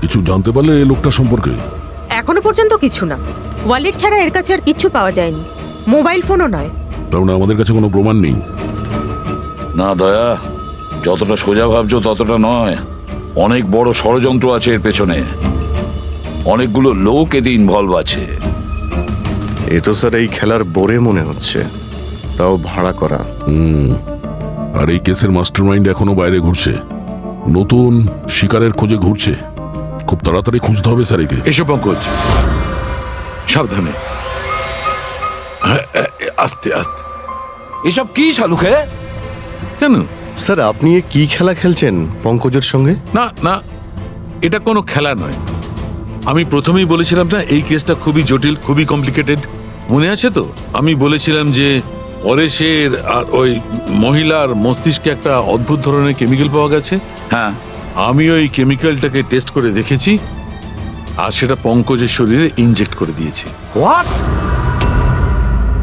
কিছু জানতে পারলে এই লোকটা সম্পর্কে? এখনো পর্যন্ত কিছু না। ওয়ালেট ছাড়া এর কাছে আর কিচ্ছু পাওয়া যায়নি, মোবাইল ফোনও নয়। তার মানে আমাদের কাছে কোনো প্রমাণ নেই? না দয়া, যতটা সোজা ভাবছো ততটা নয়। অনেক বড় ষড়যন্ত্র আছে এর পেছনে, অনেকগুলো লোক এতে ইনভলভ আছে। এ তো স্যার এই খেলার বোরে মনে হচ্ছে, তাও ভাড়া করা। আর এই কেসের মাস্টারমাইন্ড এখনো বাইরে ঘুরছে, নতুন শিকারের খোঁজে ঘুরছে। খুব তাড়াতাড়ি খুঁজতে হবে স্যার একে। এসো পঙ্কজ, সাবধানে, আস্তে আস্তে। এসব কি শালুকে? কেন? স্যার আপনি এ কি খেলা খেলছেন পঙ্কজের সঙ্গে? না না, এটা কোনো খেলা নয়। আমি প্রথমেই বলেছিলাম না এই কেসটা খুবই জটিল, খুবই কমপ্লিকেটেড। মনে আছে তো? আমি বলেছিলাম যে পরেশের আর ওই মহিলার মস্তিষ্কে একটা অদ্ভুত ধরনের কেমিক্যাল পাওয়া গেছে। হ্যাঁ, আমি ওই কেমিক্যালটাকে টেস্ট করে দেখেছি, আর সেটা পঙ্কজের শরীরে ইনজেক্ট করে দিয়েছি। হোয়াট?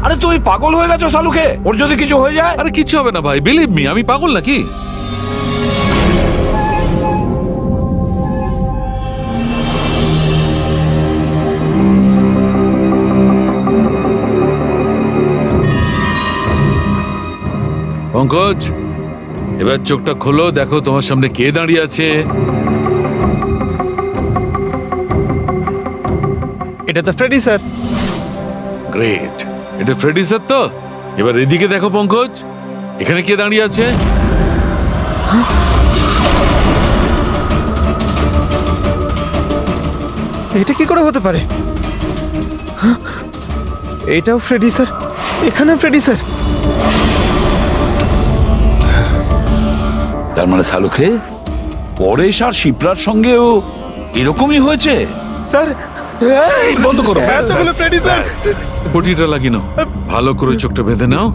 আরে তুই পাগল হয়ে গেছো শালুকে? ওর যদি কিছু হয়ে যায়? আরে কিচ্ছু হবে না ভাই, বিলিভ মি, আমি পাগল নাকি? পঙ্কজ, এবার চোখটা খোলো, দেখো তোমার সামনে কে দাঁড়িয়ে আছে। এটা তো ফ্রেডি স্যার। গ্রেট, এটা ফ্রেডি স্যার তো? এবার এদিকে দেখো পঙ্কজ, এখানে কে দাঁড়িয়ে আছে? এটা কি করে হতে পারে? হ্যাঁ? এটাও ফ্রেডি স্যার, এখানেও ফ্রেডি স্যার। তার মানে শালুকে পরেশ আর শিপ্রার সঙ্গেও এরকমই হয়েছে? স্যার বন্ধ করো। এতগুলো ফ্রেডি স্যার। পটিটা লাগিয়ে নাও, ভালো করে চোখটা বেঁধে নাও।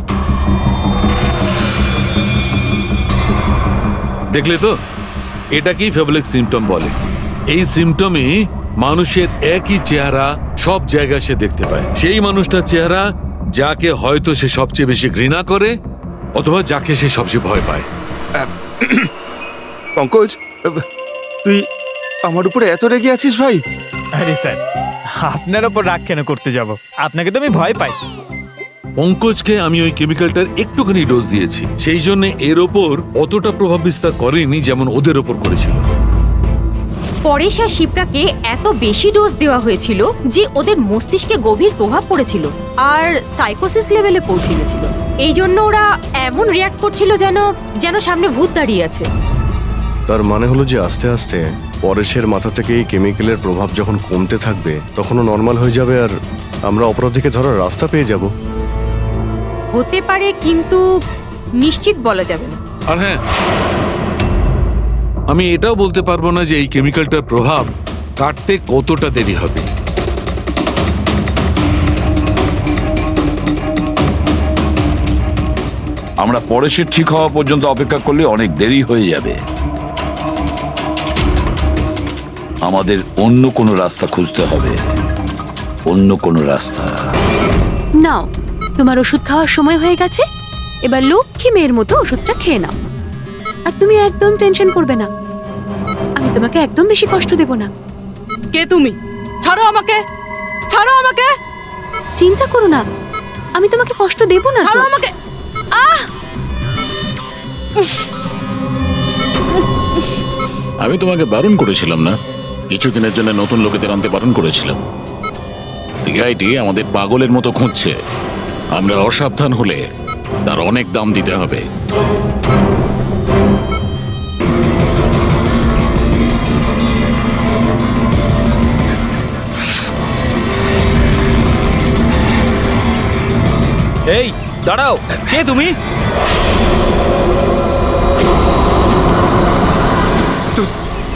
দেখলে তো, এটাকেই ফেবলিক সিমটম বলে। এই সিমটমে মানুষের একই চেহারা সব জায়গায় সে দেখতে পায়। সেই মানুষটার চেহারা যাকে হয়তো সে সবচেয়ে বেশি ঘৃণা করে, অথবা যাকে সে সবচেয়ে ভয় পায়। পঙ্কজ, তুই আমার উপরে এত রেগে আছিস ভাই? আরে স্যার, আপনার ওপর রাগ কেন করতে যাব? আপনাকে তো আমি ভয় পাই। পঙ্কজকে আমি ওই কেমিক্যালটার একটুখানি ডোজ দিয়েছি, সেই জন্য এর ওপর অতটা প্রভাব বিস্তার করেনি যেমন ওদের ওপর করেছিল। পরেশ আর শিপ্রাকে এত বেশি ডোজ দেওয়া হয়েছিল যে ওদের মস্তিষ্কে গভীর প্রভাব পড়েছিল আর সাইকোসিস লেভেলে পৌঁছে গেছিল। এই জন্য ওরা এমন রিয়াক্ট করছিল যেন যেন সামনে ভূত দাঁড়িয়ে আছে। তার মানে হলো যে আস্তে আস্তে পরেশের মাথা থেকে এই কেমিক্যালের প্রভাব যখন কমতে থাকবে তখনও নর্মাল হয়ে যাবে, আর আমরা অপরাধীকে ধরার রাস্তা পেয়ে যাব। হতে পারে, কিন্তু নিশ্চিত বলা যাবে না। আর হ্যাঁ, আমি এটাও বলতে পারবো না যে এই কেমিক্যালটার প্রভাব কাটতে কতটা দেরি হবে। আমরা পরেশের ঠিক হওয়া পর্যন্ত অপেক্ষা করলে অনেক দেরি হয়ে যাবে। আমাদের অন্য কোনো রাস্তা খুঁজতে হবে, অন্য কোনো রাস্তা। নাও, তোমার ওষুধ খাওয়ার সময় হয়ে গেছে, এবার লক্ষ্মী মেয়ের মতো ওষুধটা খেয়ে নাও। আর তুমি একদম টেনশন করবে না, আমি তোমাকে একদম বেশি কষ্ট দেব না। কে তুমি? ছাড়ো আমাকে, ছাড়ো আমাকে, চিন্তা করো না, আমি তোমাকে কষ্ট দেব না। ছাড়ো আমাকে। আমি তোমাকে বারণ করেছিলাম না? কিছুদিনের জন্য নতুন লোকেদের আনতে বারণ করেছিলাম। সিআইডি আমাদের পাগলের মতো খুঁজছে, আমরা অসাবধান হলে তার অনেক দাম দিতে হবে। এই দাঁড়াও, কে তুমি?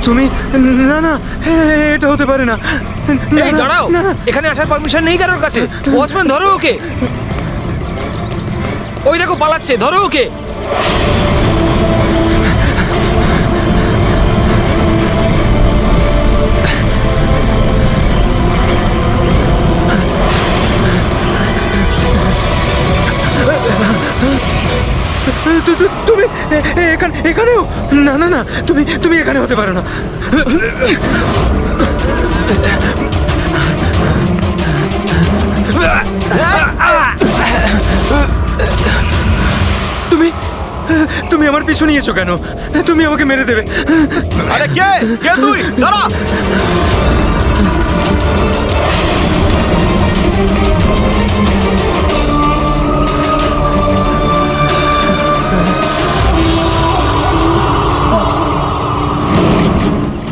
তুমি না না, এটা হতে পারে না। এই দাঁড়াও, এখানে আসার পারমিশন নেই কারোর কাছে। ওয়াচম্যান ধরো ওকে, ওই দেখো পালাচ্ছে, ধরো ওকে। তুমি এখানেও? না না না, তুমি তুমি এখানে হতে পারো না। তুমি তুমি আমার পিছু নিয়েছো কেন? তুমি আমাকে মেরে দেবে। আরে কে কে তুই? দাঁড়া!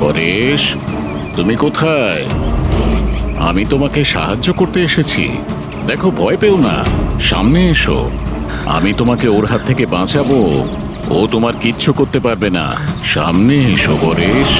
পরেশ, তুমি কোথায়? আমি তোমাকে সাহায্য করতে এসেছি। দেখো, ভয় পেও না, সামনে এসো। আমি তোমাকে ওর হাত থেকে বাঁচাবো। ও তোমার কিচ্ছু করতে পারবে না। সামনে এসো পরেশ।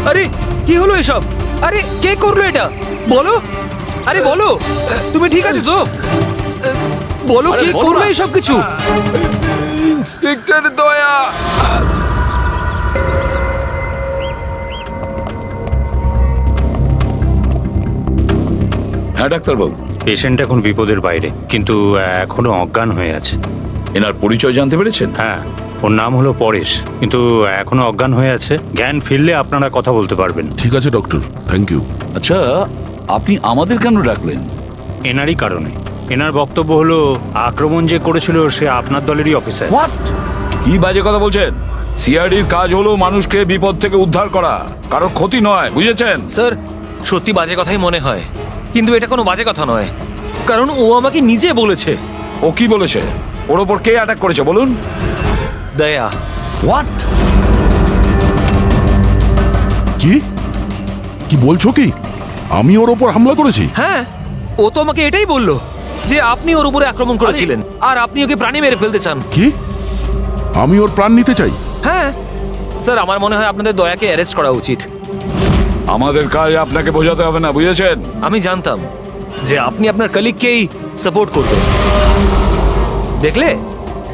আরে কি হলো এসব? আরে কে করলো এটা? বলো, আরে বলো, তুমি ঠিক আছো তো? বলো কে করলো এসব কিছু? ইন্সপেক্টর দয়া। হ্যাঁ ডাক্তারবাবু, পেশেন্ট এখন বিপদের বাইরে, কিন্তু এখনো অজ্ঞান হয়ে আছে। এনার পরিচয় জানতে পেরেছেন? হ্যাঁ, ওর নাম হলো পরেশ, কিন্তু এখনো অজ্ঞান হয়ে আছে। জ্ঞান ফিরলে আপনারা কথা বলতে পারবেন। ঠিক আছে ডক্টর, থ্যাংক ইউ। আচ্ছা, আপনি আমাদের কেন ডাকলেন? এনারই কারণে। এনার বক্তব্য হলো আক্রমণ যে করেছিল সে আপনার দলেরই অফিসার। হোয়াট? কি বাজে কথা বলছেন? সিআইডির কাজ হলো মানুষকে বিপদ থেকে উদ্ধার করা, কারো ক্ষতি নয়, বুঝেছেন? স্যার, সত্যি বাজে কথাই মনে হয়, কিন্তু এটা কোনো বাজে কথা নয়, কারণ ও আমাকে নিজে বলেছে। ও কি বলেছে? ওর ওপর কে অ্যাটাক করেছে বলুন? দয়া। হোয়াট? কি কি বলছো কি? আমি ওর ওপর হামলা করেছি? হ্যাঁ, ও তো আমাকে এটাই বললো যে আপনি ওর উপরে আক্রমণ করেছিলেন আর আপনি ওকে প্রাণে মেরে ফেলতে চান। কি? আমি ওর প্রাণ নিতে চাই? হ্যাঁ স্যার, আমার মনে হয় আপনাদের দয়াকে অ্যারেস্ট করা উচিত। আমাদের কাজ আপনাকে বোঝাতে হবে না, বুঝেছেন? আমি জানতাম যে আপনি আপনার কলিগকেই সাপোর্ট করবেন। দেখলে,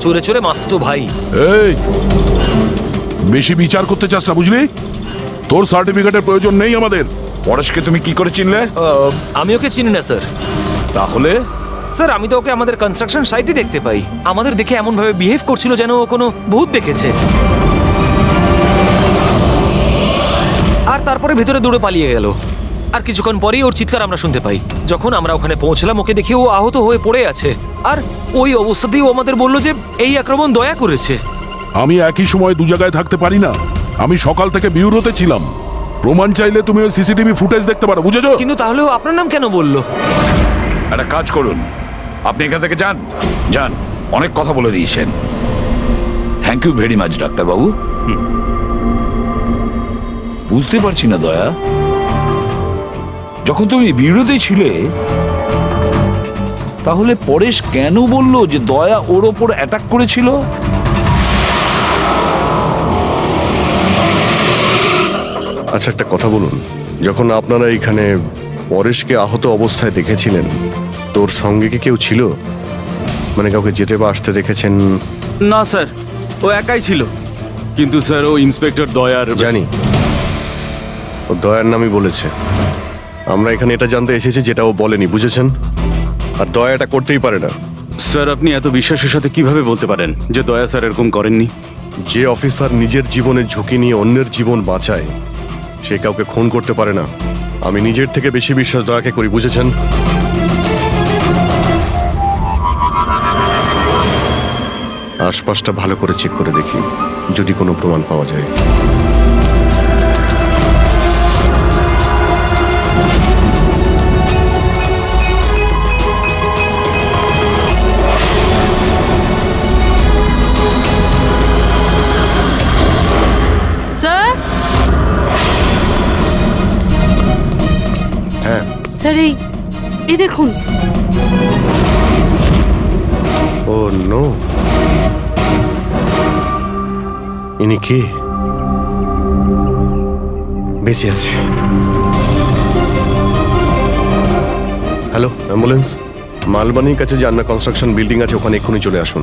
চোরে চোরে মাসতুতো ভাই। এই, বেশি বিচার করতে চাস না, বুঝলি? তোর সার্টিফিকেটের প্রয়োজন নেই আমাদের। পরেশকে তুমি কি করে চিনলে? আমি ওকে চিনি না স্যার। তাহলে স্যার, আমি তো ওকে আমাদের কনস্ট্রাকশন সাইটে দেখতে পাই। আমাদের দেখে এমন ভাবে বিহেভ করছিল যেন ও কোনো ভূত দেখেছে, আর তারপরে ভেতরে দৌড়ে পালিয়ে গেল। আর কিছুক্ষণ পরেই ওর চিৎকার আমরা শুনতে পাই। যখন আমরা ওখানে পৌঁছলাম, ওকে দেখে ও আহত হয়ে পড়ে আছে, আর ওই অবস্থাতেই ও আমাদের বলল যে এই আক্রমণ দয়া করেছে। আমি একই সময় দু জায়গায় থাকতে পারি না। আমি সকাল থেকে বিউরোতে ছিলাম। প্রমাণ চাইলে তুমি ওই সিসিটিভি ফুটেজ দেখতে পারো, বুঝেছো? কিন্তু তাহলেও আপনার নাম কেন বললো? একটা কাজ করুন, আপনি এখান থেকে যান। যান, অনেক কথা বলে দিয়েছেন। থ্যাংক ইউ ভেরি মাচ ডাক্তারবাবু। বুঝতে পারছি না দয়া, যখন তুমি বিরোধী ছিলে তাহলে পরেশ কেন বলল যে দয়া ওর ওপর অ্যাটাক করেছিল? আচ্ছা, একটা কথা বলুন, যখন আপনারা এখানে পরেশকে আহত অবস্থায় দেখেছিলেন, তোর সঙ্গে কি কেউ ছিল? মানে কাউকে যেতে বা আসতে দেখেছেন? না স্যার, ও একাই ছিল। কিন্তু স্যার, ও ইন্সপেক্টর দয়ার। জানি, ও দয়ার নামই বলেছে। আমরা এখানে এটা জানতে এসেছি যেটা ও বলেনি, বুঝেছেন? আর দয়া এটা করতেই পারে না। স্যার, আপনি এত বিশ্বাসের সাথে কিভাবে বলতে পারেন যে দয়া স্যার এরকম করেননি? যে অফিসার নিজের জীবনের ঝুঁকি নিয়ে অন্যের জীবন বাঁচায়, সে কাউকে খুন করতে পারে না। আমি নিজের থেকে বেশি বিশ্বাস দয়াকে করি, বুঝেছেন? আশপাশটা ভালো করে চেক করে দেখি, যদি কোনো প্রমাণ পাওয়া যায়। স্যার, স্যার এই দেখুন। ও নো, ইনি কে? বেঁচে আছে। Hello, ambulance. মালবানির কাছে যে আন্না কনস্ট্রাকশন বিল্ডিং আছে ওখানে এক্ষুনি চলে আসুন।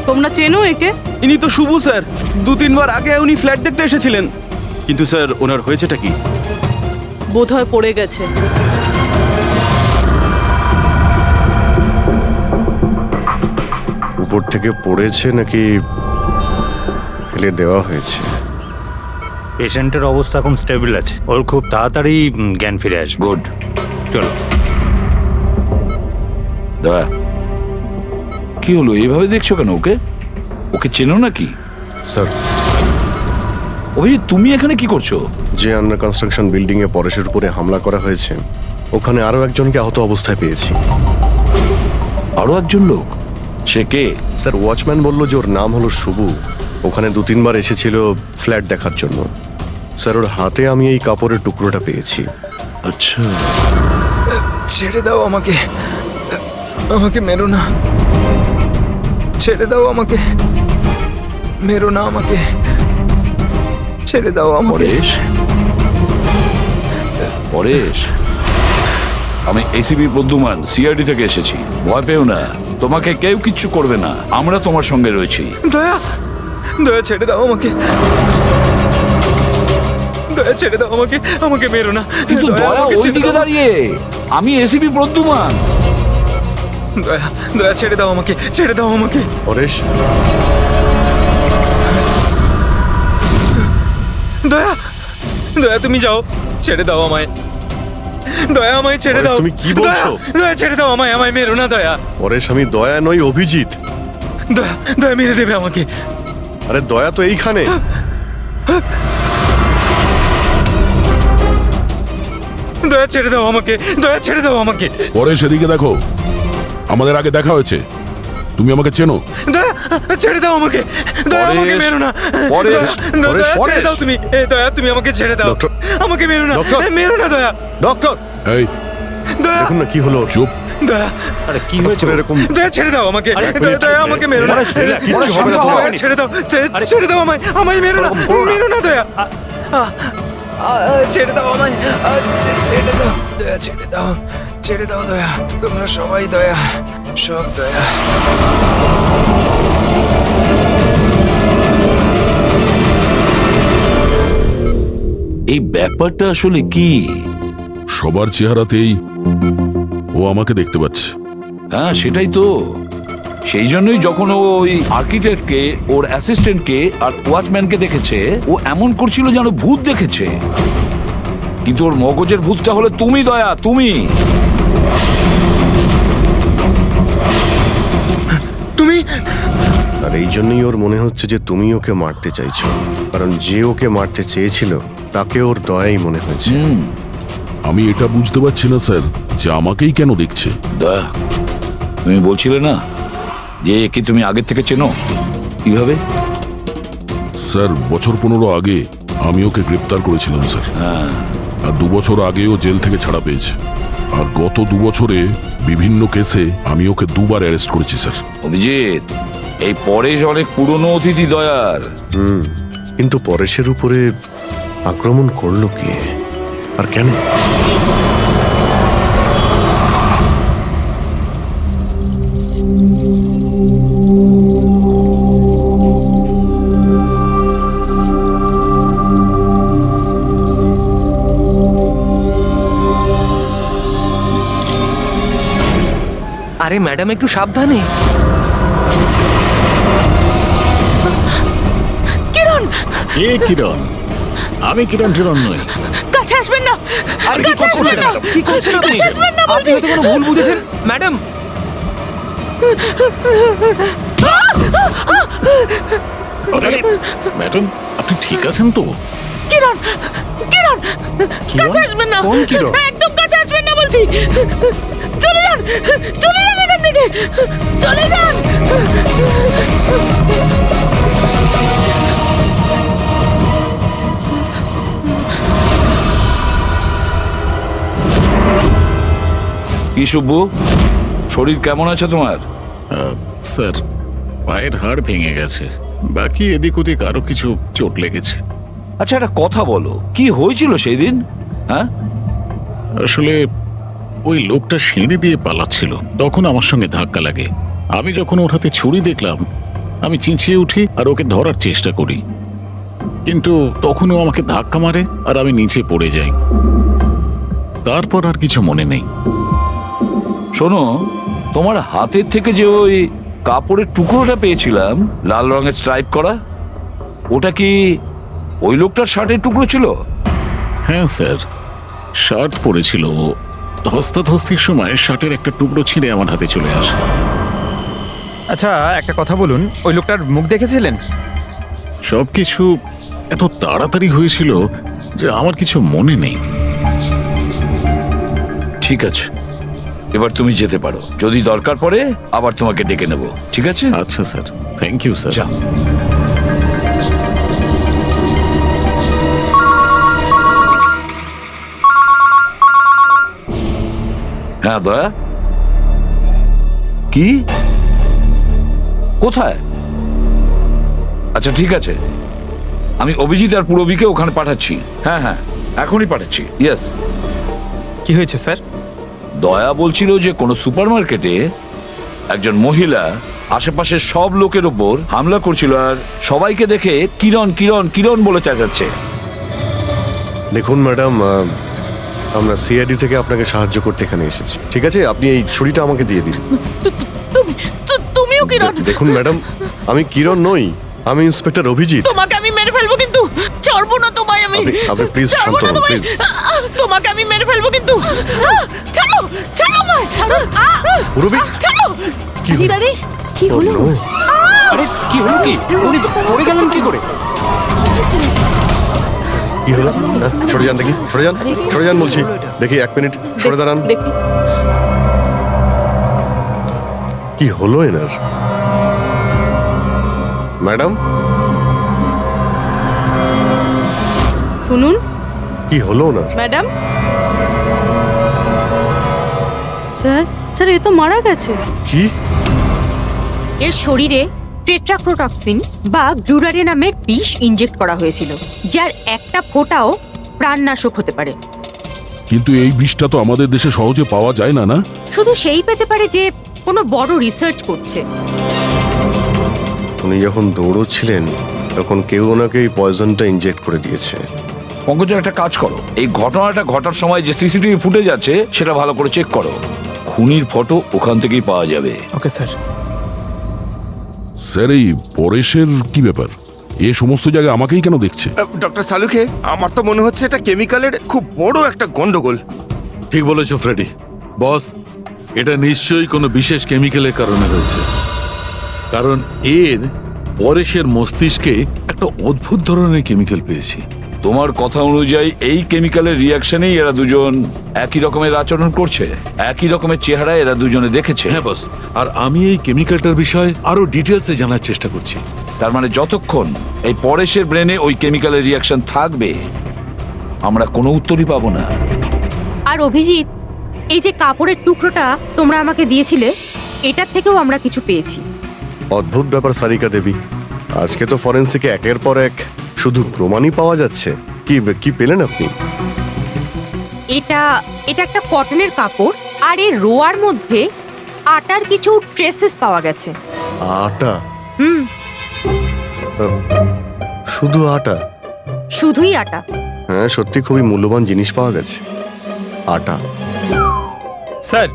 তোমরা চেনো একে? ইনি তো শুভ স্যার, 2-3 বার আগে উনি ফ্ল্যাট দেখতে এসেছিলেন। কিন্তু স্যার ওনার হয়েছেটা কি? বোধহয় পড়ে গেছে। উপর থেকে পড়েছে নাকি ফেলে দেওয়া হয়েছে? পেশেন্টের অবস্থা এখন স্টেবল আছে, ওর খুব তাড়াতাড়ি জ্ঞান ফিরে আসবে। গুড। চলো। দয়া, কি হলো? এইভাবে দেখছো কেন ওকে? ওকে চেনো নাকি? স্যার, অভিজিৎ, তুমি এখানে কি করছো? যে আন্ডার কনস্ট্রাকশন বিল্ডিং এ পরেশের উপরে হামলা করা হয়েছে ওখানে আরো একজনকে আহত অবস্থায় পেয়েছি। আরো একজন লোক? সে কে? স্যার, ওয়াচম্যান বলল যে ওর নাম হলো শুভু। ওখানে 2-3 বার এসেছিল ফ্ল্যাট দেখার জন্য। স্যার, ওর হাতে আমি এই কাপড়ের টুকরোটা পেয়েছি। আচ্ছা, ছেড়ে দাও আমাকে, আমাকে মেরো না, ছেড়ে দাও আমাকে, মেরো না আমাকে, ছেড়ে দাও আমাকে। পরেশ, পরেশ, আমি এসিপি প্রদ্যুমান, সিআইডি থেকে এসেছি। ভয় পেও না, তোমাকে কেউ কিচ্ছু করবে না, আমরা তোমার সঙ্গে রয়েছি। দয়া, দয়া ছেড়ে দাও আমাকে, দয়া ছেড়ে দাও আমাকে, আমাকে মেরো না। কিন্তু দয়া আমাকে ছেড়ে ওইদিকে দাও। দাঁড়িয়ে, আমি এসিপি প্রদ্যুমান। দয়া, দয়া ছেড়ে দাও আমাকে, ছেড়ে দাও আমাকে। পরেশ, দয়া, দয়া তুমি যাও, ছেড়ে দাও আমায়, দয়া আমায় ছেড়ে পরেশ, দাও। তুমি কি বলছো? দয়া, দয়া ছেড়ে দাও আমায়, আমায় মেরো না দয়া। পরেশ, আমি দয়া নই, অভিজিৎ। দয়া, দয়া মেরে দেবে আমাকে। আরে দয়া তো এইখানে। দয়া ছেড়ে দাও আমাকে, দয়া ছেড়ে দাও আমাকে। পরে সেদিকে দেখো, আমাদের আগে দেখা হয়েছে, তুমি আমাকে চেনো। দয়া ছেড়ে দাও আমাকে, দয়া পরেশ, আমাকে মেরো না। পরেশ, দয়া, পরেশ, দয়া ছেড়ে পরেশ। দাও তুমি, দয়া তুমি আমাকে ছেড়ে দাও। ডক্টর, আমাকে মেরো না, ডক্টর। মেরো না দয়া। ডক্টর, এই দয়া, দেখুন না কি হলো ওর। চুপ। দয়া, আরে কি হয়েছে? এরকম দয়া ছেড়ে দাও আমাকে, দয়া, দয়া আমাকে মেরো না। পরেশ, কিচ্ছু হবে না তোমার। দয়া ছেড়ে দাও, ছেড়ে দাও আমায়, আমায় মেরো না, মেরো না দয়া। ছেড়ে দাও আমায়, ছেড়ে দাও দয়া, ছেড়ে দাও, ছেড়ে দাও দয়া। তোমরা সবাই দয়া, সব দয়া। এই ব্যাপারটা আসলে কি? সবার চেহারাতেই ও আমাকে দেখতে পাচ্ছে। হ্যাঁ, সেটাই তো। সেই জন্যই যখন ও ওই আর্কিটেক্টকে, ওর অ্যাসিস্ট্যান্টকে আর ওয়াচম্যানকে দেখেছে, ও এমন করছিল যেন ভূত দেখেছে। কিন্তু ওর মগজের ভূতটা হলো তুমি দয়া, তুমি। তুমি আর এই জন্যই ওর মনে হচ্ছে যে তুমি ওকে মারতে চাইছো, কারণ যে ওকে মারতে চেয়েছিল তাকে ওর দয়াই মনে হয়েছে। আমি এটা বুঝতে পারছি না স্যার, যে আমাকেই কেন দেখছে। দয়া, তুমি বলছিলে না যে একে তুমি আগের থেকে চেনো? কিভাবে? স্যার, বছর 15 আগে আমি ওকে গ্রেপ্তার করেছিলাম স্যার। আর 2 বছর আগেও জেল থেকে ছাড়া পেয়েছে। আর গত 2 বছরে বিভিন্ন কেসে আমি ওকে 2 বার অ্যারেস্ট করেছি স্যার। অভিজিৎ, এই পরেশ অনেক পুরনো অতিথি দয়ার। কিন্তু পরেশের উপরে আক্রমণ করলো কে আর কেন? আরে ম্যাডাম, একটু সাবধানে। কিরণ, কে কিরণ? আমি কিরণ টিরণ নই। কাছে আসবেন না। আরে কি করছেন ম্যাডাম? কি করছেন আপনি? কাছে আসবেন না আপনি হয়তো কোনো ভুল বুঝেছেন ম্যাডাম। আরে ম্যাডাম, আপনি ঠিক আছেন তো? কিরণ, কিরণ, কাছে আসবেন না। কোন কিরণ? একদম কাছে আসবেন না বলছি। চলে যান, চলে যান এখান থেকে, চলে যান। কি সুব্বু, শরীর কেমন আছে তোমার? স্যার, পায়ের হাড় ভেঙে গেছে, বাকি এদিক ওদিক আরো কিছু চোট লেগেছে। আচ্ছা, একটা কথা বলো, কি হয়েছিল সেই দিন? হ্যাঁ, আসলে ওই লোকটা সিঁড়ি দিয়ে পালাচ্ছিল, তখন আমার সঙ্গে ধাক্কা লাগে। আমি যখন ওর হাতে ছুরি দেখলাম, আমি চেঁচিয়ে উঠি আর ওকে ধরার চেষ্টা করি, কিন্তু তখন ও আমাকে ধাক্কা মারে আর আমি নিচে পড়ে যাই। তারপর আর কিছু মনে নেই। শোনো, তোমার হাতের থেকে যে ওই কাপড়ের টুকরোটা পেয়েছিলাম লাল রঙের স্ট্রাইপ করা, ওটা কি ওই লোকটার শার্টের টুকরো ছিল? হ্যাঁ স্যার, শার্ট পরেছিল। ও ধস্তাধস্তির সময় শার্টের একটা টুকরো ছিঁড়ে আমার হাতে চলে আসে। আচ্ছা, একটা কথা বলুন, ওই লোকটার মুখ দেখেছিলেন? সবকিছু এত তাড়াতাড়ি হয়েছিল যে আমার কিছু মনে নেই। ঠিক আছে, এবার তুমি যেতে পারো। যদি দরকার পড়ে আবার তোমাকে ডেকে নেব, ঠিক আছে? আচ্ছা স্যার, থ্যাংক ইউ স্যার। যা। হ্যাঁ দয়া, কি, কোথায়? আচ্ছা ঠিক আছে, আমি অভিজিৎ আর পুরবীকে ওখানে পাঠাচ্ছি। হ্যাঁ হ্যাঁ, এখনই পাঠাচ্ছি। ইয়েস। কি হয়েছে স্যার? দয়া বলছিল যে কোনো সুপারমার্কেটে একজন মহিলা আশেপাশের সব লোকের ওপর হামলা করছিল আর সবাইকে দেখে কিরণ কিরণ কিরণ বলে চেঁচাচ্ছে। দেখুন ম্যাডাম, আমরা সিআইডি থেকে আপনাকে সাহায্য করতে এখানে এসেছি। ঠিক আছে, আপনি এই ছুরিটা আমাকে দিয়ে দিন। তুমিও কিরণ? দেখুন ম্যাডাম, আমি কিরণ নই, আমি ইন্সপেক্টর অভিজিৎ। তোমাকে আমি মেরে ফেলবো কিন্তু, ছাড়বো না তোমায় আমি। আপনি প্লিজ ছাড়বো শান্ত না হন, তোমায়। প্লিজ। তোমাকে আমি মেরে ফেলবো কিন্তু। ছাড়ো, ছাড়ো আমায়, ছাড়ো। পুরবী, ছাড়ো। কি হলো? আরে কি হলো? Oh, no! আরে কি হলো? কি উনি পড়ে গেলেন কি করে? কি হলো? হ্যাঁ, সরে যান দেখি, সরে যান, সরে যান বলছি। দেখি, এক মিনিট সরে দাঁড়ান। দেখি। কি হলো এনার? ম্যাডাম, শুনুন কি হলো ওনার? ম্যাডাম। স্যার, স্যার এ তো মারা গেছে। কি? এর শরীরে টেট্রাক্রোটক্সিন বা গ্লুরারে নামের বিষ ইনজেক্ট করা হয়েছিল, যার একটা ফোঁটাও প্রাণনাশক হতে পারে। কিন্তু এই বিষটা তো আমাদের দেশে সহজে পাওয়া যায় না, না? শুধু সেই পেতে পারে যে কোনো বড় রিসার্চ করছে। উনি যখন দৌড়চ্ছিলেন তখন কেউ ওনাকে এই পয়জনটা ইনজেক্ট করে দিয়েছে। পঙ্কজ, একটা কাজ করো, এই ঘটনাটা ঘটার সময় যে সিসিটিভি ফুটেজ আছে সেটা ভালো করে চেক করো। খুনির ফটো ওখান থেকেই পাওয়া যাবে। Okay sir. স্যার, এই পরেশের কি ব্যাপার? এ সমস্ত জায়গায় আমাকেই কেন দেখছে? ডক্টর সালুখে, আমার তো মনে হচ্ছে এটা কেমিক্যালের খুব বড় একটা গন্ডগোল। ঠিক বলেছো ফ্রেডি। বস, এটা নিশ্চয়ই কোনো বিশেষ কেমিক্যালের কারণে হয়েছে, কারণ এর পরেশের মস্তিষ্কে একটা অদ্ভুত ধরনের কেমিক্যাল পেয়েছি। তোমার কথা অনুযায়ী এই কেমিক্যালের রিয়াকশনেই এরা দুজন একই রকমের আচরণ করছে, একই রকমের চেহারা এরা দুজনে দেখেছে। হ্যাঁ বস, আর আমি এই কেমিক্যালটার বিষয়ে আরো ডিটেলসে জানার চেষ্টা করছি। তার মানে যতক্ষণ এই পরেশের ব্রেনে ওই কেমিক্যালের রিয়াকশন থাকবে, আমরা কোনো উত্তরই পাবো না। আর অভিজিৎ, এই যে কাপড়ের টুকরোটা তোমরা আমাকে দিয়েছিলে, এটার থেকেও আমরা কিছু পেয়েছি। অদ্ভুত ব্যাপার সারিকা দেবী, আজকে তো ফরেন্সিকে একের পর এক শুধু প্রমাণই পাওয়া যাচ্ছে। কি কি পেলেন আপনি? এটা একটা কটনের কাপড়, আর এর রোয়ার মধ্যে আটার কিছু ট্রেসেস পাওয়া গেছে। আটা? হুম, শুধু আটা? শুধুই আটা। হ্যাঁ, সত্যি খুবই মূল্যবান জিনিস পাওয়া গেছে, আটা। স্যার,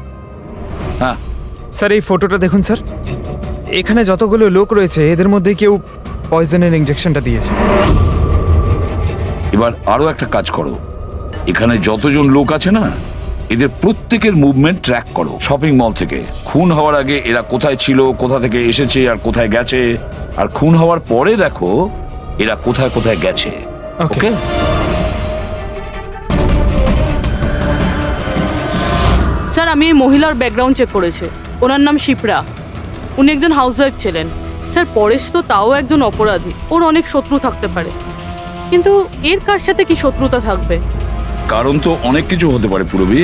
হ্যাঁ স্যার এই ফটোটা দেখুন স্যার। এখানে যতগুলো লোক রয়েছে এদের মধ্যে কেউ পয়জনের ইনজেকশনটা দিয়েছে। এবার আরো একটা কাজ করো, এখানে যতজন লোক আছে না, এদের প্রত্যেকের মুভমেন্ট ট্র্যাক করো শপিং মল থেকে। খুন হওয়ার আগে এরা কোথায় ছিল, কোথা থেকে এসেছে আর কোথায় গেছে, আর খুন হওয়ার পরে দেখো এরা কোথায় কোথায় গেছে। ওকে? স্যার, আমি এই মহিলার ব্যাকগ্রাউন্ড চেক করেছি। ওনার নাম শিপ্রা, উনি একজন হাউসওয়াইফ ছিলেন। স্যার, পরেশ তো তাও একজন অপরাধী, ওর অনেক শত্রু থাকতে পারে, কিন্তু এর কার সাথে কি শত্রুতা থাকবে? কারণ তো অনেক কিছু হতে পারে পুরবী।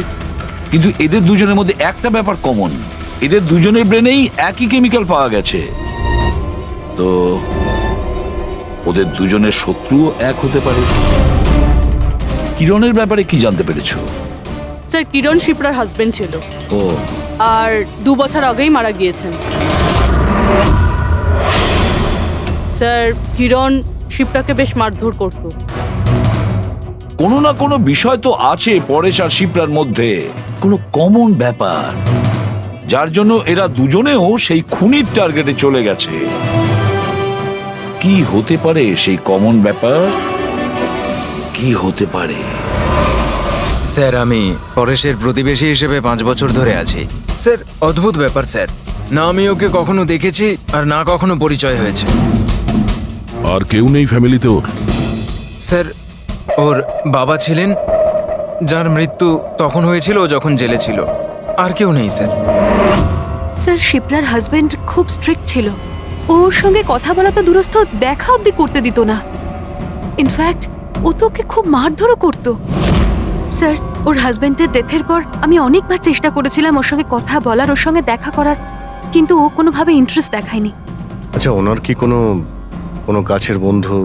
কিন্তু এদের দুজনের মধ্যে একটা ব্যাপার কমন, এদের দুজনের ব্রেনেই একই কেমিক্যাল পাওয়া গেছে। তো ওদের দুজনের শত্রুও এক হতে পারে। কিরণের ব্যাপারে কি জানতে পেরেছো? স্যার কিরণ শিপ্রার হাজবেন্ড ছিল ও আর 2 বছর আগেই মারা গিয়েছেন। স্যার কিরণ শিপ্রাকে বেশ মারধর করতো। কোনো না কোনো বিষয় তো আছে পরেশ আর শিপ্রার মধ্যে, কোনো কমন ব্যাপার, যার জন্য এরা দুজনেও সেই খুনির টার্গেটে চলে গেছে। কি হতে পারে সেই কমন ব্যাপার? কি হতে পারে? স্যার আমি পরেশের প্রতিবেশী হিসেবে 5 বছর ধরে আছি। স্যার অদ্ভুত ব্যাপার স্যার, না আমি ওকে কখনো দেখেছি আর না কখনো পরিচয় হয়েছে। আর কেউ নেই ফ্যামিলিতে ওর? স্যার ওর বাবা ছিলেন, যার মৃত্যু তখন হয়েছিল যখন জেলে ছিল। আর কেউ নেই স্যার। স্যার শিপ্রার হাজবেন্ড খুব স্ট্রিক্ট ছিল। ওর সঙ্গে কথা বলা তো দূরস্থ, দেখা অবধি করতে দিত না। ইনফ্যাক্ট ও তো ওকে খুব মারধরও করতো। স্যার ওর হাজবেন্ডের ডেথের পর আমি অনেকবার চেষ্টা করেছিলাম ওর সঙ্গে কথা বলার, ওর সঙ্গে দেখা করার, কিন্তু ও কোনোভাবে ইন্টারেস্ট দেখায়নি। আচ্ছা, ওনার কি কোনো কোনো কাছের বন্ধু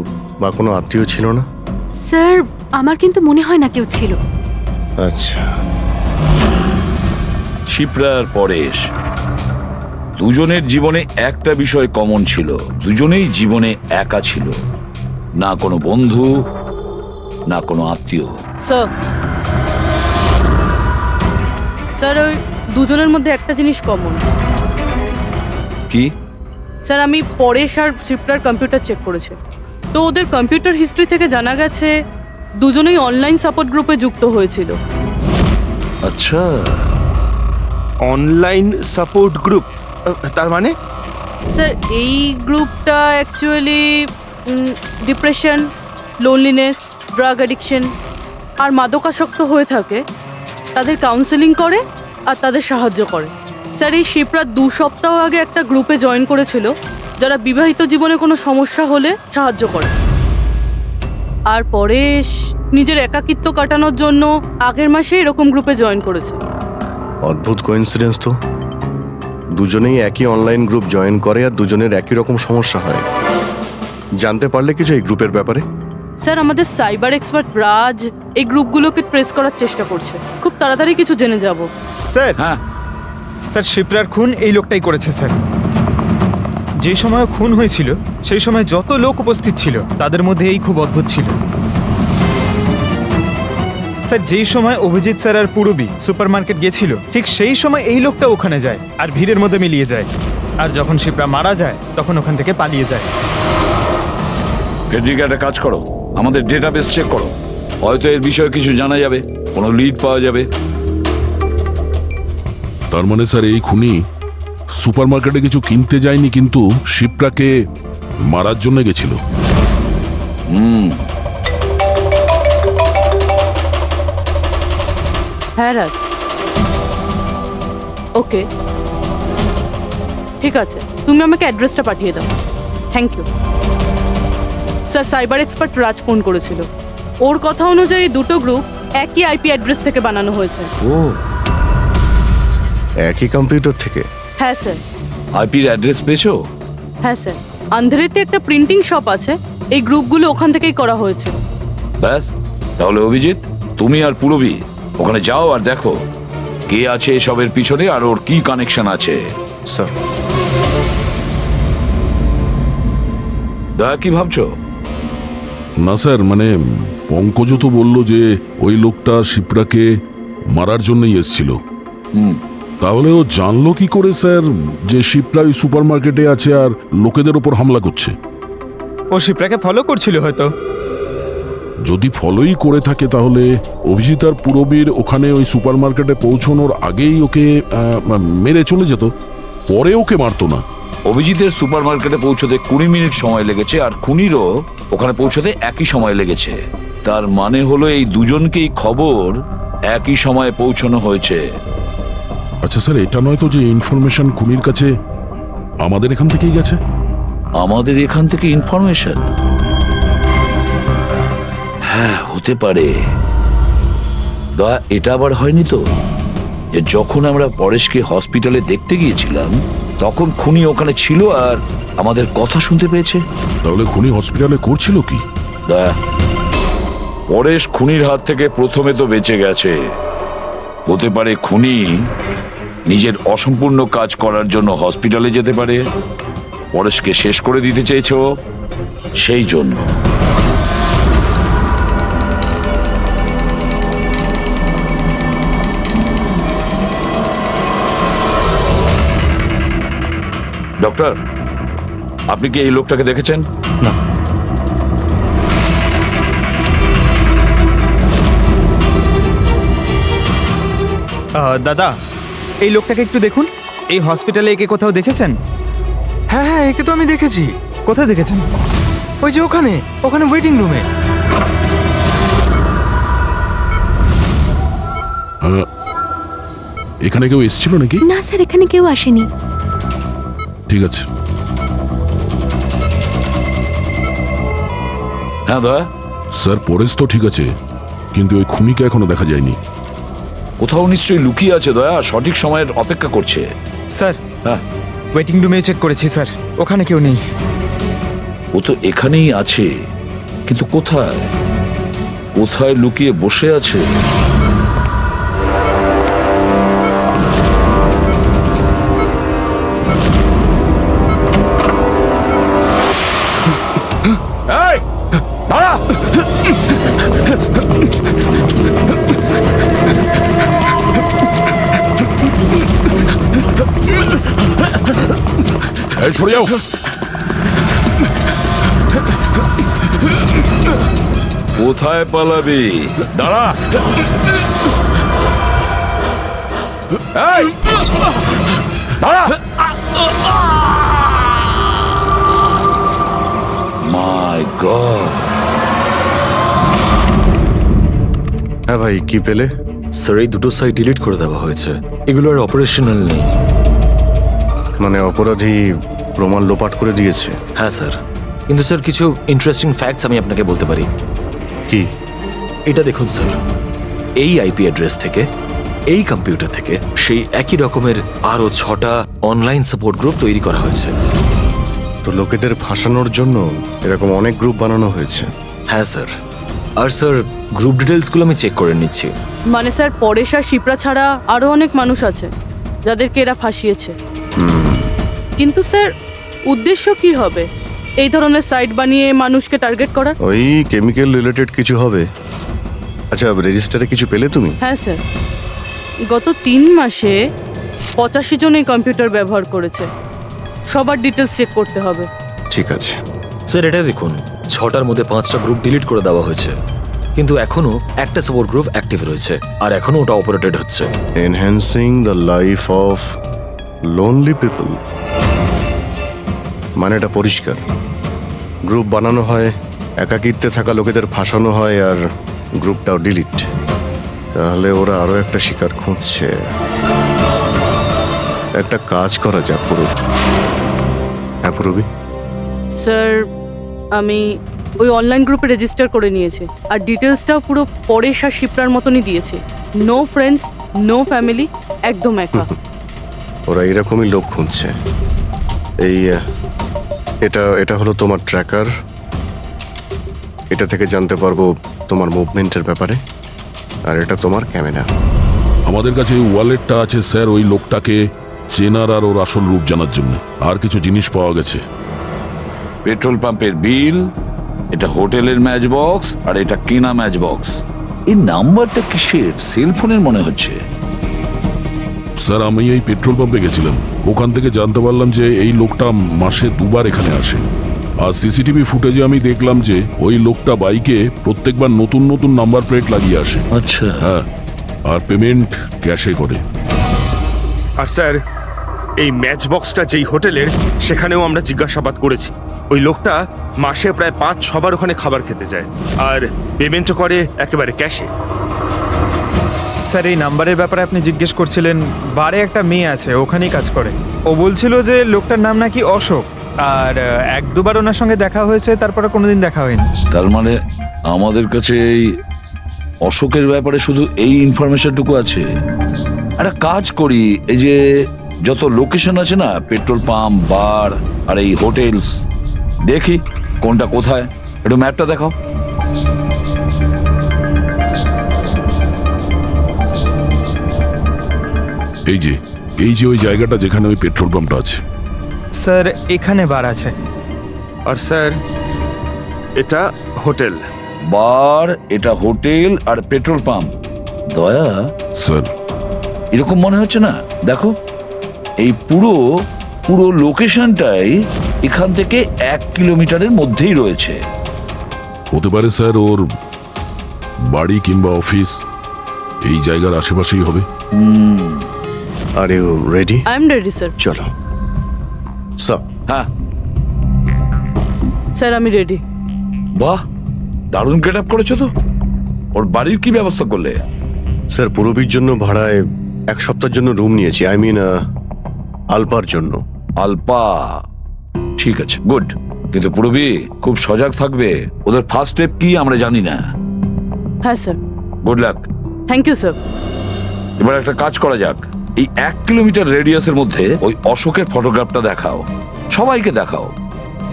বা কোনো আত্মীয় ছিল না? স্যার আমার কিন্তু মনে হয় না কেউ ছিল। আচ্ছা, শিপ্রা আর পরেশ দুজনের জীবনে একটা বিষয় কমন ছিল, দুজনেই জীবনে একা ছিল, না কোনো বন্ধু না কোনো আত্মীয়। স্যার ওই দুজনের মধ্যে একটা জিনিস কমন। কি? স্যার আমি পরেশ আর শিপ্রার কম্পিউটার চেক করেছি, তো ওদের কম্পিউটার হিস্ট্রি থেকে জানা গেছে দুজনেই অনলাইন সাপোর্ট গ্রুপে যুক্ত হয়েছিল। আচ্ছা, অনলাইন সাপোর্ট গ্রুপ, তার মানে? স্যার এই গ্রুপটা actually depression, loneliness, drug addiction আর মাদকাসক্ত হয়ে থাকে তাদের কাউন্সেলিং করে আর তাদের সাহায্য করে। স্যার এই শিপ্রা 2 সপ্তাহ আগে একটা গ্রুপে জয়েন করেছিল যারা বিবাহিত জীবনে কোনো সমস্যা হলে সাহায্য করে। আর পরেশ নিজের একাকিত্ব কাটানোর জন্য আগের মাসে এরকম গ্রুপে জয়েন করেছে। অদ্ভুত কোইন্সিডেন্স তো। দুজনেই একই অনলাইন গ্রুপ জয়েন করে আর দুজনের একই রকম সমস্যা হয়। জানতে পারলে কিছু এই গ্রুপের ব্যাপারে? স্যার আমাদের সাইবার এক্সপার্ট রাজ এই গ্রুপগুলোকে ট্রেস করার চেষ্টা করছে, খুব তাড়াতাড়ি কিছু জেনে যাব। স্যার হ্যাঁ স্যার শিপ্রার খুন এই লোকটাই করেছে স্যার। যে সময় খুন হয়েছিল সেই সময় যত লোক উপস্থিত ছিল তাদের মধ্যে এই খুব অদ্ভুত ছিল। স্যার যেই সময় অভিজিৎ স্যার আর পূরবী সুপার মার্কেট গেছিল ঠিক সেই সময় এই লোকটা ওখানে যায় আর ভিড়ের মধ্যে মিলিয়ে যায়, আর যখন শিপ্রা মারা যায় তখন ওখান থেকে পালিয়ে যায়। ফেডরিকা একটা কাজ করো, আমাদের ডেটাবেস চেক করো, হয়তো এর বিষয়ে কিছু জানা যাবে, কোনো লিড পাওয়া যাবে। তার মানে স্যার এই খুনি সুপারমার্কেটে কিছু কিনতে যায়নি, কিন্তু শিপ্রাকে মারার জন্য গেছিল। হ্যাঁ রাজ, ওকে ঠিক আছে, তুমি আমাকে অ্যাড্রেসটা পাঠিয়ে দাও। Thank you sir. Cyber expert Raj phone করেছিল, ওর কথা অনুযায়ী 2টো গ্রুপ একই আইপি অ্যাড্রেস থেকে বানানো হয়েছে। ও, একই কম্পিউটার থেকে? হ্যাঁ স্যার। আইপির অ্যাড্রেস পেয়েছো? হ্যাঁ স্যার, আন্ধ্রেতে একটা প্রিন্টিং শপ আছে, এই গ্রুপগুলো ওখান থেকেই করা হয়েছে। ব্যাস, তাহলে অভিজিৎ তুমি আর পূরবী ওখানে যাও আর দেখো কে আছে এসবের পিছনে আর ওর কি কানেকশন আছে। স্যার। দয়া, কি ভাবছো? না স্যার, মানে পঙ্কজ তো বলল যে ওই লোকটা শিপ্রাকে মারার জন্যই এসেছিল। তাহলে ও জানলো কি করে স্যার যে শিপ্রা ওই সুপারমার্কেটে আছে আর লোকেদের ওপর হামলা করছে? ও শিপ্রাকে ফলো করছিল হয়তো। যদি ফলোই করে থাকে তাহলে অভিজিৎ আর পূরবীর ওখানে ওই সুপারমার্কেটে পৌঁছানোর আগেই ওকে মেরে চলে যেত, পরে ওকে মারতো না। অভিজিতের সুপারমার্কেটে পৌঁছতে 20 মিনিট সময় লেগেছে আর খুনিরও ওখানে পৌঁছতে একই সময় লেগেছে। তার মানে হলো এই দুজনকেই খবর একই সময়ে পৌঁছানো হয়েছে। আচ্ছা স্যার, এটা নয় তো যে ইনফরমেশন খুনির কাছে আমাদের এখান থেকেই গেছে? আমাদের এখান থেকে ইনফরমেশন? হ্যাঁ, হতে পারে। দয়া, এটা আবার হয়নি তো? যে যখন আমরা পরেশকে হসপিটালে দেখতে গিয়েছিলাম তখন খুনি ওখানে ছিল আর আমাদের কথা শুনতে পেয়েছে। তাহলে খুনি হসপিটালে করছিল কি? দয়া, পরেশ খুনির হাত থেকে প্রথমে তো বেঁচে গেছে। হতে পারে খুনি নিজের অসম্পূর্ণ কাজ করার জন্য হসপিটালে যেতে পারে, পরেশকে শেষ করে দিতে চেয়েছ সেই জন্য। ডক্টর, আপনি কি এই লোকটাকে দেখেছেন? না। দাদা, এই লোকটাকে একটু দেখুন। এই হসপিটালে একে কোথাও দেখেছেন? হ্যাঁ হ্যাঁ, একে তো আমি দেখেছি। কোথায় দেখেছেন? ওই যে ওখানে ওখানে ওয়েটিং রুমে। এখানে কেউ এসেছিল নাকি? না স্যার, এখানে কেউ আসেনি। ঠিক আছে। হ্যাঁ দয়া, স্যার পরেশ তো ঠিক আছে, কিন্তু ওই খুনিকে এখনো দেখা যায়নি। কোথাও নিশ্চয়ই লুকিয়ে আছে দয়া, সঠিক সময়ের অপেক্ষা করছে। স্যার, হ্যাঁ, ওয়েটিং রুমে চেক করেছি স্যার, ওখানে কেউ নেই। ও তো এখানেই আছে, কিন্তু কোথায় কোথায় লুকিয়ে বসে আছে? এই, দাঁড়া! এই সরে যাও। কোথায় পালাবি? দাঁড়া! এই, দাঁড়া! মাই গড! হ্যাঁ ভাই, কি পেলে? স্যার, এই দুটো সাইট ডিলিট করে দেওয়া হয়েছে। এগুলো আর অপারেশনাল নেই। মানে অপরাধী প্রমাণ লোপাট করে দিয়েছে? হ্যাঁ স্যার, কিন্তু স্যার কিছু ইন্টারেস্টিং ফ্যাক্টস আমি আপনাকে বলতে পারি। কি? এটা দেখুন স্যার, এই আইপি অ্যাড্রেস থেকে, এই কম্পিউটার থেকে সেই একই রকমের আরো 6টা অনলাইন সাপোর্ট গ্রুপ তৈরি করা হয়েছে। তো লোকেদের ফাঁসানোর জন্য এরকম অনেক গ্রুপ বানানো হয়েছে? হ্যাঁ স্যার, আর স্যার গ্রুপ ডিটেলসগুলো আমি চেক করে নিচ্ছি। মানে স্যার, পরেশ আর শিপ্রা ছাড়া আরো অনেক মানুষ আছে যাদেরকে এরা ফাঁসিয়েছে। কিন্তু স্যার, উদ্দেশ্য কি হবে এই ধরনের সাইট বানিয়ে মানুষকে টার্গেট করার? ওই কেমিক্যাল রিলেটেড কিছু হবে। আচ্ছা, রেজিস্টারে কিছু পেলে তুমি? হ্যাঁ স্যার, গত 3 মাসে 85 জন এই কম্পিউটার ব্যবহার করেছে। সবার ডিটেলস চেক করতে হবে। ঠিক আছে স্যার, এটা দেখুন, 6টার মধ্যে 5টা গ্রুপ ডিলিট করে দেওয়া হয়েছে, কিন্তু এখনো একটা সাপোর্ট গ্রুপ অ্যাক্টিভ রয়েছে আর এখনো ওটা অপারেটেড হচ্ছে। Enhancing the life of lonely people, মানে এটা পরিষ্কার। গ্রুপ বানানো হয়, একাকিত্বে থাকা লোকেদের ফাঁসানো হয়, আর গ্রুপটাও ডিলিট। তাহলে ওরা আরো একটা শিকার খুঁজছে। একটা কাজ করা যাক পুরবি। হ্যাঁ পুরবি, স্যার, আমি ওই অনলাইন গ্রুপে রেজিস্টার করে নিয়েছি আর ডিটেলসটাও পুরো পরেশ আর শিপ্রার মতনই দিয়েছি। নো ফ্রেন্ডস, নো ফ্যামিলি, একদম একা। ওরা এরকমই লোক খুঁজছে। এই এটা এটা হলো তোমার ট্র্যাকার। এটা থেকে জানতে পারবো তোমার মুভমেন্টের ব্যাপারে। আর এটা তোমার ক্যামেরা। আমাদের কাছে এই ওয়ালেটটা আছে স্যার, ওই লোকটাকে চেনার আর ওর আসল রূপ জানার জন্য। আর কিছু জিনিস পাওয়া গেছে। পেট্রোল পাম্পের বিল, এটা হোটেলের ম্যাচ বক্স, আর এটা কিনা ম্যাচ বক্স। এই নাম্বারটা কিসের? সেলফোনের মনে হচ্ছে। স্যার, আমি এই পেট্রোল পাম্পে গেছিলাম, ওখান থেকে জানতে পারলাম যে এই লোকটা মাসে 2 বার এখানে আসে। আর সিসিটিভি ফুটেজে আমি দেখলাম যে ওই লোকটা বাইকে প্রত্যেকবার নতুন নতুন নাম্বার প্লেট লাগিয়ে আসে। আচ্ছা, হ্যাঁ, আর পেমেন্ট ক্যাশে করে। আর স্যার, এই ম্যাচ বক্সটা যেই হোটেলের, সেখানেও আমরা জিজ্ঞাসাবাদ করেছি। ওই লোকটা মাসে প্রায় 5-6 বার ওখানে খাবার খেতে যায়, আর পেমেন্টও করে একেবারে ক্যাশে। স্যার, এই নাম্বারের ব্যাপারে আপনি জিজ্ঞেস করছিলেন। বারে একটা মেয়ে আছে, ওখানেই কাজ করে। ও বলছিল যে লোকটার নাম নাকি অশোক, আর 1-2 বার ওনার সঙ্গে দেখা হয়েছে, তারপরে কোনোদিন দেখা হয়নি। তার মানে আমাদের কাছে এই অশোকের ব্যাপারে শুধু এই ইনফরমেশনটুকু আছে। একটা কাজ করি, এই যে যত লোকেশন আছে না, পেট্রোল পাম্প, বার আর এই হোটেলস, দেখি কোনটা কোথায়। একটু ম্যাপটা দেখাও। এই যে ওই জায়গাটা যেখানে ওই পেট্রোল পাম্পটা আছে। স্যার এখানে বার আছে। আর স্যার এটা হোটেল। বার, এটা হোটেল আর পেট্রোল পাম্প। দয়া, স্যার এরকম মনে হচ্ছে না? দেখো, এই পুরো লোকেশনটাই এখান থেকে 1 কিলোমিটারের মধ্যেই রয়েছে। হতে পারে স্যার ওর বাড়ি কিংবা অফিস এই জায়গার আশেপাশেই হবে। Are you ready? I am ready sir. চলো স্যার। হ্যাঁ, স্যার আমি রেডি। বাহ, দারুণ গেট আপ করেছো তো। ওর বাড়ির কি ব্যবস্থা করলে? স্যার পূরবীর জন্য ভাড়ায় 1 সপ্তাহের জন্য রুম নিয়েছি। আই মিন আলপার জন্য। আলপা, ঠিক আছে, গুড। কিন্তু পূরবী খুব সজাগ থাকবে। ওদের ফার্স্ট স্টেপ কি আমরা জানি না। হ্যাঁ sir. Good luck. Thank you sir. এবার একটা কাজ করা যাক, এই 1 কিলোমিটার রেডিয়াসের মধ্যে ওই অশোকের ফটোগ্রাফটা দেখাও, সবাইকে দেখাও।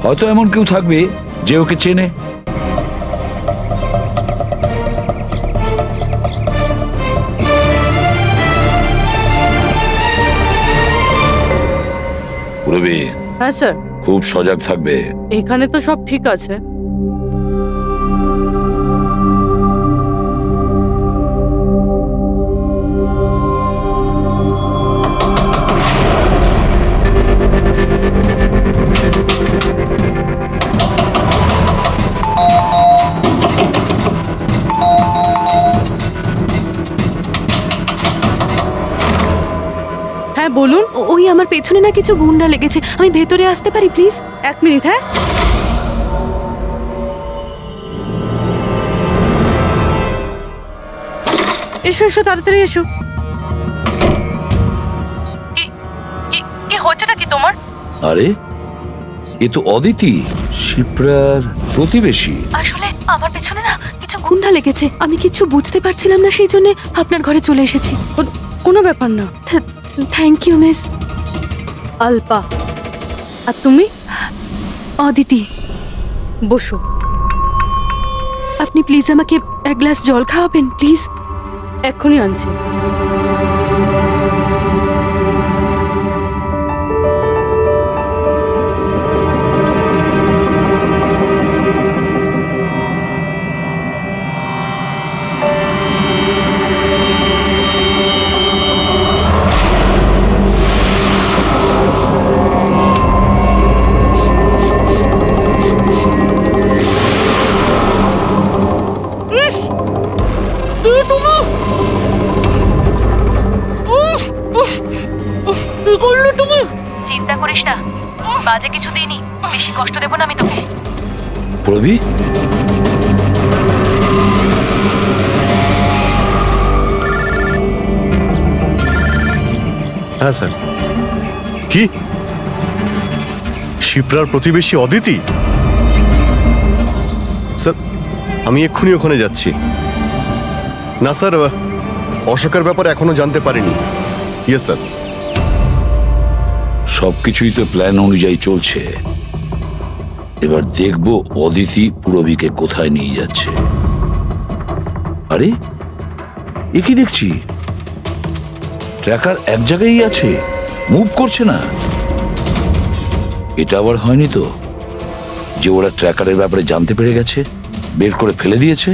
হয়তো এমন কেউ থাকবে যে ওকে চেনে। পূরবী হ্যাঁ স্যার। খুব সজাগ থাকবে। এখানে তো সব ঠিক আছে। হ্যাঁ বলুন। ওই আমার পেছনে না কিছু গুন্ডা লেগেছে, আমি ভেতরে আসতে পারি প্লিজ? 1 মিনিট। হ্যাঁ এসো এসো, তাড়াতাড়ি এসো। কি হচ্ছেটা কি তোমার? আরে, এ তো অদিতি, শিপ্রার প্রতিবেশী। আসলে আমার পেছনে না কিছু গুন্ডা লেগেছে, আমি কিছু বুঝতে পারছিলাম না, সেই জন্য আপনার ঘরে চলে এসেছি। কোনো ব্যাপার না। Thank you miss. আলপা, আর তুমি? অদিতি। বসো। আপনি প্লিজ আমাকে 1 গ্লাস জল খাওয়াবেন প্লিজ? এক্ষুনি আনছি। চিন্তা করিস না, বাজে কিছু দিইনি, বেশি কষ্ট দেব না আমি তোকে। পূরবী, হ্যাঁ স্যার। কি শিপ্রার প্রতিবেশী অদিতি? স্যার আমি এক্ষুনি ওখানে যাচ্ছি। না স্যার, অশোকের ব্যাপারে এখনো জানতে পারিনি। Yes sir. সবকিছুই তো প্ল্যান অনুযায়ী চলছে। এবার দেখব অদিতি পূরবীকে কোথায় নিয়ে যাচ্ছে। আরে, এ কি দেখছি, ট্র্যাকার এক জায়গায় আছে, মুভ করছে না। এটা আবার হয়নি তো যে ওরা ট্র্যাকারের ব্যাপারে জানতে পেরে গেছে, বের করে ফেলে দিয়েছে?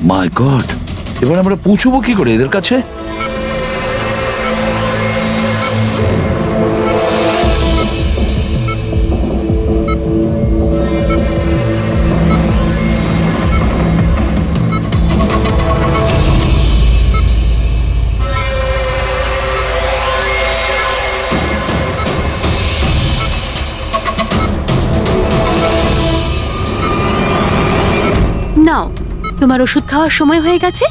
মাই গড, এবার আমরা পৌঁছবো কি করে এদের কাছে? নাও, তোমার ওষুধ খাওয়ার সময় হয়ে গেছে,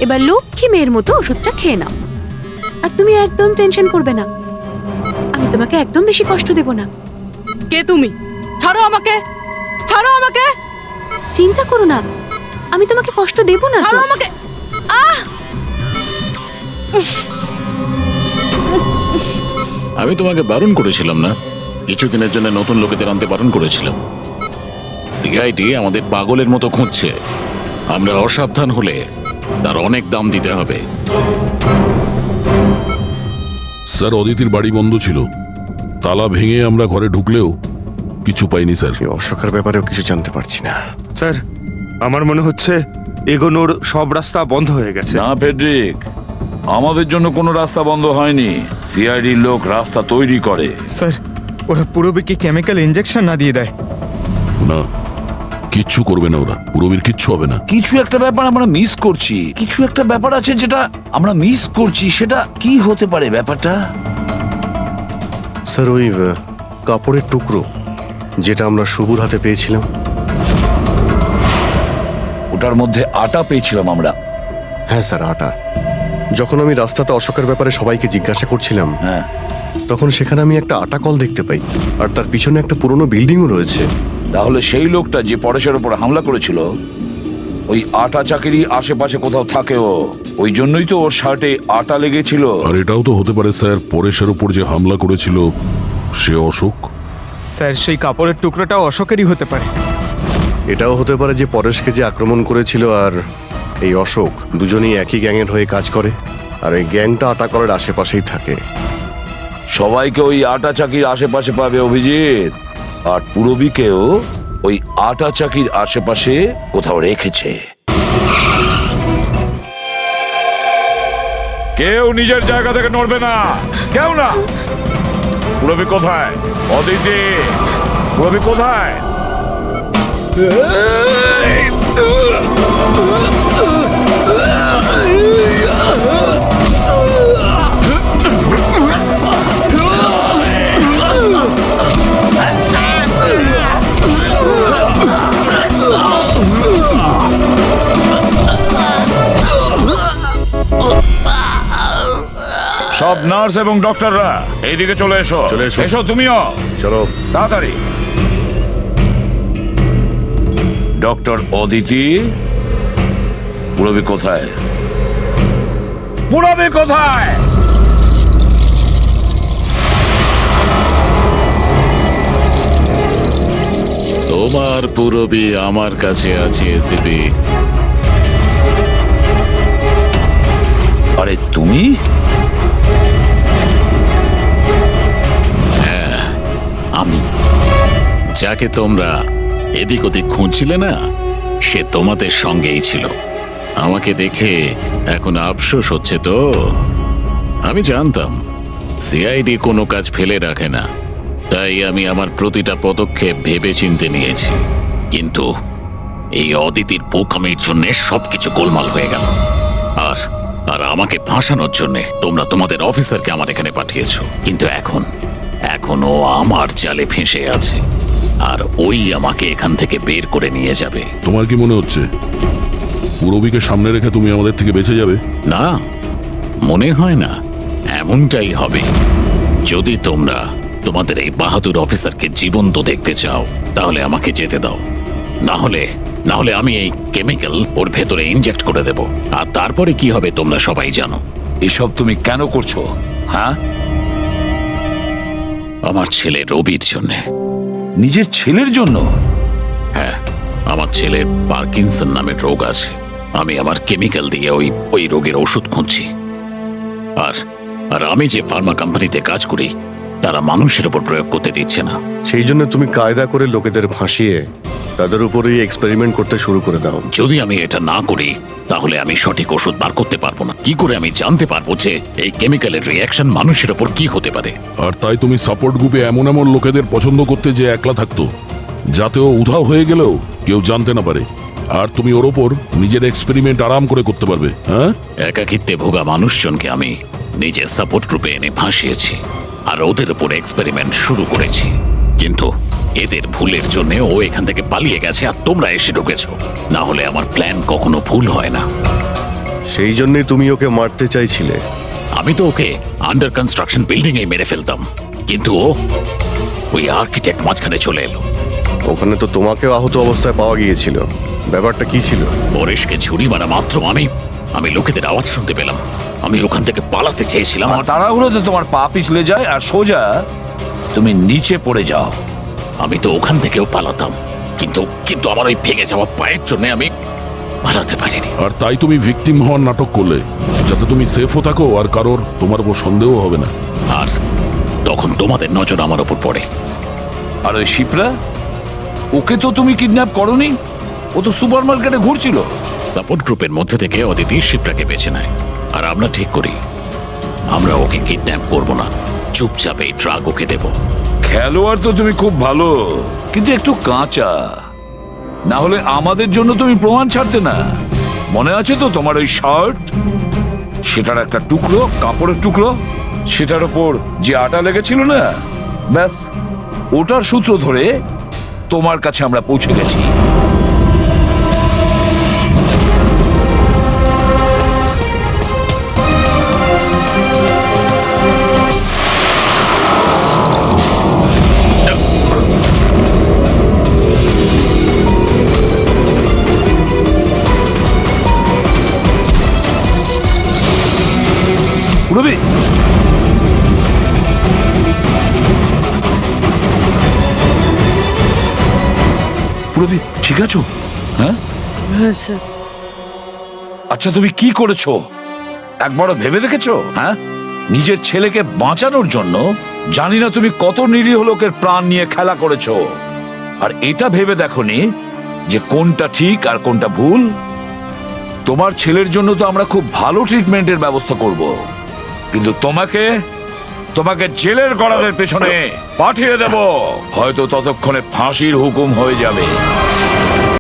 এবার লক্ষ্মী মেয়ের মতো ওষুধটা খেয়ে নাও। আর তুমি একদম টেনশন করবে না, আমি তোমাকে একদম বেশি কষ্ট দেব না। কে তুমি? ছাড়ো আমাকে, ছাড়ো আমাকে। চিন্তা করো না, আমি তোমাকে কষ্ট দেব না তো। ছাড়ো আমাকে। আমি তোমাকে বারণ করেছিলাম না? কিছুদিনের জন্য নতুন লোকেদের আনতে বারণ করেছিলাম। সিআইডি আমাদের পাগলের মতো খুঁজছে। আমরা অসাবধান হলে তার অনেক দাম দিতে হবে। স্যার, অদিতির বাড়ি বন্ধ ছিল, তালা ভেঙে আমরা ঘরে ঢুকলেও কিছু পাইনি স্যার। এই অশোকের ব্যাপারেও কিছু জানতে পারছি না। স্যার, আমার মনে হচ্ছে এগোনোর সব রাস্তা বন্ধ হয়ে গেছে। না ফেডরিক, আমাদের জন্য কোনো রাস্তা বন্ধ হয়নি। সিআইডির লোক রাস্তা তৈরি করে। স্যার, ওরা পুরোবিকে কেমিক্যাল ইনজেকশন না দিয়ে দেয়? না, কিচ্ছু করবে না ওরা, পুরবীর কিচ্ছু হবে না। কিছু একটা ব্যাপার আমরা মিস করছি। কিছু একটা ব্যাপার আছে যেটা আমরা মিস করছি। সেটা কি হতে পারে ব্যাপারটা? স্যার, ওই কাপড়ের টুকরো যেটা আমরা শুভর হাতে পেয়েছিলাম। ওটার মধ্যে আটা পেয়েছিলাম আমরা। হ্যাঁ স্যার, আটা। যখন আমি রাস্তাতে অশোকের ব্যাপারে সবাইকে জিজ্ঞাসা করছিলাম, হ্যাঁ, তখন সেখানে আমি একটা আটা কল দেখতে পাই, আর তার পিছনে একটা পুরনো বিল্ডিংও রয়েছে। তাহলে সেই লোকটা যে পরেশের উপর হামলা করেছিল, ওই আটা চাকিরই আশেপাশে কোথাও থাকে ও। ওই জন্যই তো ওর শার্টে আটা লেগেছিল। আর এটাও তো হতে পারে স্যার, পরেশের উপর যে হামলা করেছিল সে অশোক। স্যার, সেই কাপড়ের টুকরোটাও অশোকেরই হতে পারে। এটাও হতে পারে যে পরেশকে যে আক্রমণ করেছিল আর এই অশোক দুজনেই একই গ্যাংয়ের হয়ে কাজ করে, আর এই গ্যাংটা আটা কলের আশেপাশেই থাকে। সবাইকে ওই আটা চাকির আশেপাশে পাবে অভিজিৎ, আর পুরবীকেও ওই আটা চাকির আশেপাশে কোথাও রেখেছে। কেউ নিজের জায়গা থেকে নড়বে না, কেউ না। পুরবী কোথায়? অদিতি, পুরবী কোথায়? সব নার্স এবং ডক্টররা এইদিকে চলে এসো। চলে এসো। এসো তুমিও, চলো তাড়াতাড়ি। ডক্টর অদিতি, পুরবী কোথায়? পুরবী কোথায়? তোমার পুরবী আমার কাছে আছে এসিপি। আরে তুমি? আমি, যাকে তোমরা এদিক ওদিক খুঁজছিলে না, সে তোমাদের সঙ্গেই ছিল। আমাকে দেখে এখন আফসোস হচ্ছে তো? আমি জানতাম সিআইডি কোনো কাজ ফেলে রাখে না, তাই আমি আমার প্রতিটা পদক্ষেপ ভেবে চিন্তে নিয়েছি। কিন্তু এই অদিতির বোকামির জন্য সবকিছু গোলমাল হয়ে গেল। আর আর আমাকে ফাঁসানোর জন্য তোমরা তোমাদের অফিসারকে আমার এখানে পাঠিয়েছো। কিন্তু এখনো আমার জালে ফেঁসে আছে, আর ওই আমাকে এখান থেকে বের করে নিয়ে যাবে। তোমার কি মনে হচ্ছে পুরবীকে সামনে রেখে তুমি আমাদের থেকে বেঁচে যাবে? না, মনে হয় না। এমনটাই হবে। যদি তোমরা তোমাদের এই বাহাদুর অফিসারকে জীবন্ত দেখতে চাও, তাহলে আমাকে যেতে দাও। না হলে আমি এই কেমিক্যাল ওর ভেতরে ইনজেক্ট করে দেব, আর তারপরে কি হবে তোমরা সবাই জানো। এসব তুমি কেন করছো? হ্যাঁ, আমার ছেলে রবির জন্য। নিজের ছেলের জন্য? হ্যাঁ, আমার ছেলের পার্কিনসন নামের রোগ আছে। আমি আমার কেমিক্যাল দিয়ে ওই রোগের ওষুধ খুঁজছি। আর আমি যে ফার্মা কোম্পানিতে কাজ করি, তারা মানুষের উপর প্রয়োগ করতে দিচ্ছে না। সেই জন্য তুমি কায়দা করে লোকেদের ভাসিয়ে তাদের উপরেই এক্সপেরিমেন্ট করতে শুরু করে দাও। যদি আমি এটা না করি, তাহলে আমি সঠিক ওষুধ বার করতে পারবো না। কি করে আমি জানতে পারবো যে এই কেমিক্যালের রিঅ্যাকশন মানুষের উপর কি হতে পারে? আর তাই তুমি সাপোর্ট গ্রুপে এমন লোকেদের পছন্দ করতে যে একলা থাকতো, যাতে ও উধাও হয়ে গেলেও কেউ জানতে না পারে, আর তুমি ওর ওপর নিজের এক্সপেরিমেন্ট আরাম করে করতে পারবে। হ্যাঁ, একাকিত্বে ভোগা মানুষজনকে আমি নিজের সাপোর্ট গ্রুপে এনে ফাঁসিয়েছি, আর ওদের উপর এক্সপেরিমেন্ট শুরু করেছি। কিন্তু এদের ভুলের জন্য ও এখান থেকে পালিয়ে গেছে, আর তোমরা এসে ঢুকেছো। না হলে আমার প্ল্যান কখনো ভুল হয় না। সেই জন্যই তুমি ওকে মারতে চাইছিলে। আমি তো ওকে আন্ডার কনস্ট্রাকশন বিল্ডিং এ মেরে ফেলতাম, কিন্তু ওই আর্কিটেক্ট মাঝখানে চলে এলো। ওখানে তো তোমাকেও আহত অবস্থায় পাওয়া গিয়েছিল। ব্যাপারটা কি ছিল? পরেশকে ছুরি মারা মাত্র আমি লোকেদের আওয়াজ শুনতে পেলাম। আমি ওখান থেকে পালাতে চেয়েছিলাম আমার তাড়াহুড়োতে তোমার পা পিছলে যায় আর সোজা তুমি নিচে পড়ে যাও। আমি তো ওখান থেকেও পালাতাম, কিন্তু কিন্তু আমার ওই ভেঙে যাওয়া পায়ের জন্য আমি পালাতে পারিনি। আর তাই তুমি ভিকটিম হওয়ার নাটক করলে, যাতে তুমি সেফও থাকো আর কারোর তোমার উপর সন্দেহ হবে না। আর তখন তোমাদের নজর আমার ওপর পড়ে। আর ওই শিপ্রা, ওকে তো তুমি কিডন্যাপ করনি, ও তো সুপার মার্কেটে ঘুরছিল। সাপোর্ট গ্রুপের মধ্যে থেকে অদিতি শিপ্রাকে বেছে নেয়, আর আমরা ঠিক করি আমরা ওকে কিডন্যাপ করব না, চুপচাপ এই ড্রাগ ওকে দেব। খেলোয়াড় তো তুমি খুব ভালো, কিন্তু একটু কাঁচা। না হলে আমাদের জন্য তুমি প্রমাণ ছাড়তে না। মনে আছে তো তোমার ওই শার্ট, সেটার একটা টুকরো, কাপড়ের টুকরো, সেটার ওপর যে আটা লেগেছিল না, ব্যাস ওটার সূত্র ধরে তোমার কাছে আমরা পৌঁছে গেছি। রবি, রবি ঠিক আছো? হ্যাঁ হ্যাঁ স্যার। আচ্ছা, তুমি কি করেছো একবারও ভেবে দেখেছো? হ্যাঁ, নিজের ছেলেকে বাঁচানোর জন্য জানি না তুমি কত নিরীহ লোকের প্রাণ নিয়ে খেলা করেছো, আর এটা ভেবে দেখোনি যে কোনটা ঠিক আর কোনটা ভুল। তোমার ছেলের জন্য তো আমরা খুব ভালো ট্রিটমেন্টের ব্যবস্থা করব, কিন্তু তোমাকে জেলের গড়াদের পেছনে পাঠিয়ে দেব। হয়তো ততক্ষণে ফাঁসির হুকুম হয়ে যাবে।